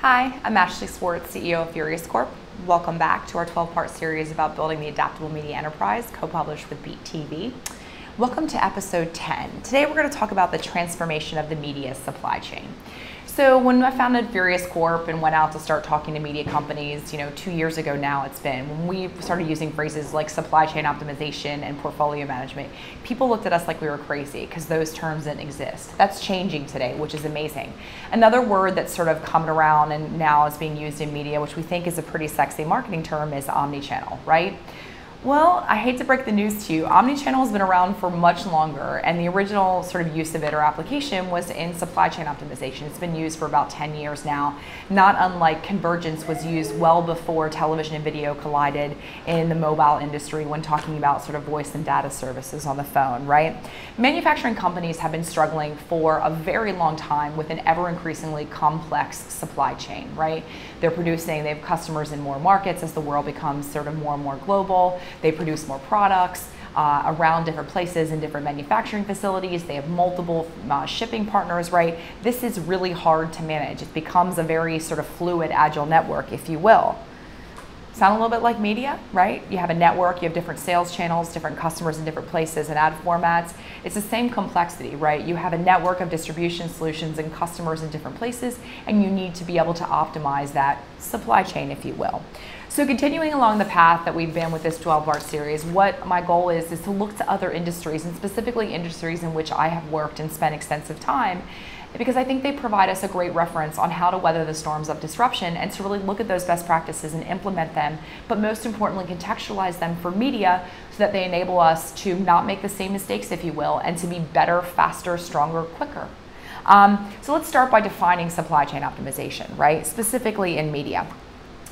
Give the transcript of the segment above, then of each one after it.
Hi, I'm Ashley Swartz, CEO of Furious Corp. Welcome back to our 12-part series about building the adaptable media enterprise, co-published with Beat TV. Welcome to episode 10. Today we're going to talk about the transformation of the media supply chain. So when I founded Furious Corp and went out to start talking to media companies, 2 years ago now it's been, when we started using phrases like supply chain optimization and portfolio management, people looked at us like we were crazy because those terms didn't exist. That's changing today, which is amazing. Another word that's sort of coming around and now is being used in media, which we think is a pretty sexy marketing term, is omni-channel, right? Well, I hate to break the news to you, omnichannel has been around for much longer, and the original sort of use of it or application was in supply chain optimization. It's been used for about 10 years now, not unlike convergence was used well before television and video collided in the mobile industry when talking about sort of voice and data services on the phone, right? Manufacturing companies have been struggling for a very long time with an ever increasingly complex supply chain, right? They have customers in more markets as the world becomes sort of more and more global. They produce more products around different places and different manufacturing facilities. They have multiple shipping partners, right? This is really hard to manage. It becomes a very sort of fluid, agile network, if you will. Sound a little bit like media, right? You have a network, you have different sales channels, different customers in different places and ad formats. It's the same complexity, right? You have a network of distribution solutions and customers in different places, and you need to be able to optimize that supply chain, if you will. So continuing along the path that we've been with this 12-part series, what my goal is to look to other industries, and specifically industries in which I have worked and spent extensive time, because I think they provide us a great reference on how to weather the storms of disruption and to really look at those best practices and implement them, but most importantly, contextualize them for media so that they enable us to not make the same mistakes, if you will, and to be better, faster, stronger, quicker. So let's start by defining supply chain optimization, right? Specifically in media.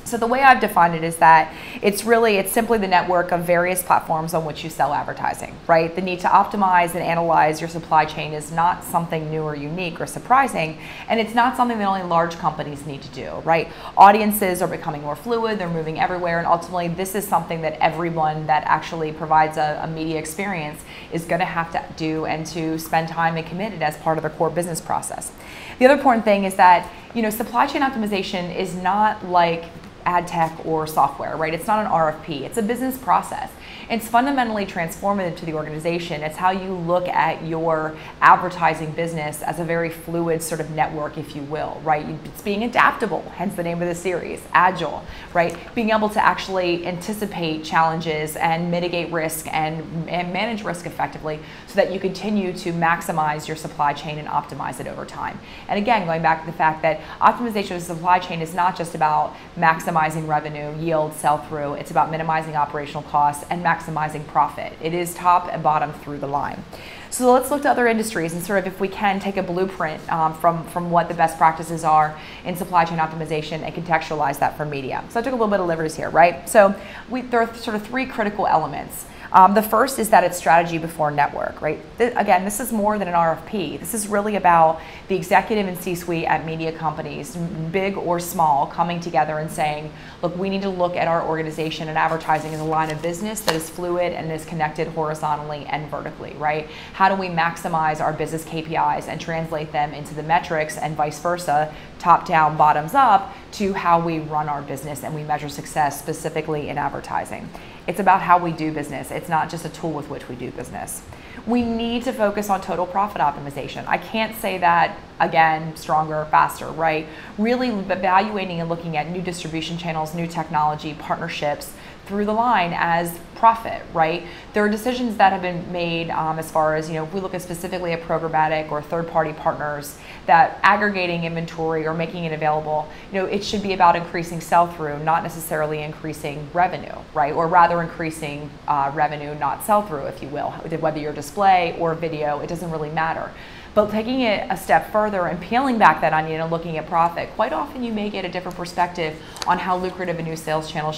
So the way I've defined it is that it's simply the network of various platforms on which you sell advertising, right? The need to optimize and analyze your supply chain is not something new or unique or surprising, and it's not something that only large companies need to do, right? Audiences are becoming more fluid, they're moving everywhere, and ultimately this is something that everyone that actually provides a media experience is gonna have to do and to spend time and committed as part of their core business process. The other important thing is that, supply chain optimization is not like ad tech or software, right? It's not an RFP, it's a business process. It's fundamentally transformative to the organization. It's how you look at your advertising business as a very fluid sort of network, if you will, right? It's being adaptable, hence the name of the series, agile, right? Being able to actually anticipate challenges and mitigate risk and manage risk effectively so that you continue to maximize your supply chain and optimize it over time. And again, going back to the fact that optimization of the supply chain is not just about maximizing revenue, yield, sell-through, it's about minimizing operational costs and maximizing profit. It is top and bottom through the line. So let's look to other industries and sort of, if we can, take a blueprint from what the best practices are in supply chain optimization and contextualize that for media. So I took a little bit of liberties here, right? So there are sort of three critical elements. The first is that it's strategy before network, right? Again, this is more than an RFP. This is really about the executive and C-suite at media companies, big or small, coming together and saying, look, we need to look at our organization and advertising as a line of business that is fluid and is connected horizontally and vertically, right? How do we maximize our business KPIs and translate them into the metrics and vice versa, top down, bottoms up, to how we run our business and we measure success specifically in advertising. It's about how we do business. It's not just a tool with which we do business. We need to focus on total profit optimization. I can't say that again, stronger, faster, right? Really evaluating and looking at new distribution channels, new technology, partnerships through the line as profit, right? There are decisions that have been made as far as, if we look at specifically at programmatic or third-party partners, that aggregating inventory or making it available, it should be about increasing sell-through, not necessarily increasing revenue, right? Or rather increasing revenue, not sell-through, if you will. Whether you're display or video, it doesn't really matter. But taking it a step further and peeling back that onion and looking at profit, quite often you may get a different perspective on how lucrative a new sales channel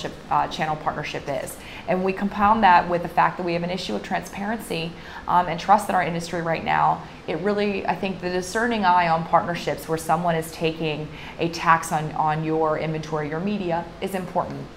partnership is. And we compound that with the fact that we have an issue of transparency and trust in our industry right now. It really, I think the discerning eye on partnerships where someone is taking a tax on your inventory, your media, is important.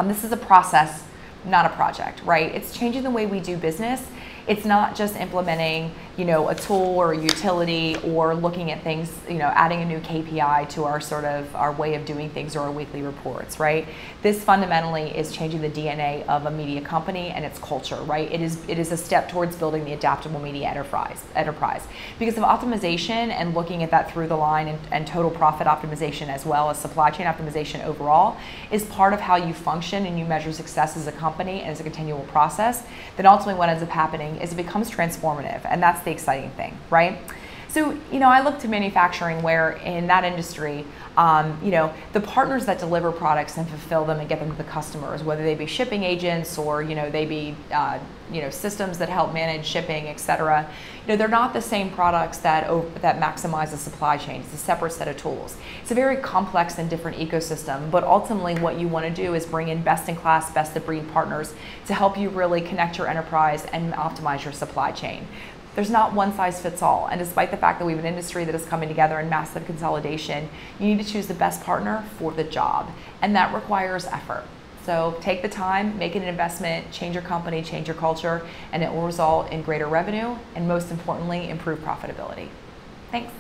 This is a process, not a project, right? It's changing the way we do business. It's not just implementing a tool or a utility, or looking at things, adding a new KPI to our way of doing things or our weekly reports, right? This fundamentally is changing the DNA of a media company and its culture, right? It is a step towards building the adaptable media enterprise. Because of optimization and looking at that through the line, and total profit optimization as well as supply chain optimization overall is part of how you function and you measure success as a company and as a continual process. Then ultimately what ends up happening is it becomes transformative, and that's the exciting thing, right? So, I look to manufacturing, where in that industry, the partners that deliver products and fulfill them and get them to the customers, whether they be shipping agents or, they be, systems that help manage shipping, etc. They're not the same products that maximize the supply chain. It's a separate set of tools. It's a very complex and different ecosystem, but ultimately what you want to do is bring in best-in-class, best-of-breed partners to help you really connect your enterprise and optimize your supply chain. There's not one size fits all, and despite the fact that we have an industry that is coming together in massive consolidation, you need to choose the best partner for the job, and that requires effort. So take the time, make it an investment, change your company, change your culture, and it will result in greater revenue and, most importantly, improved profitability. Thanks.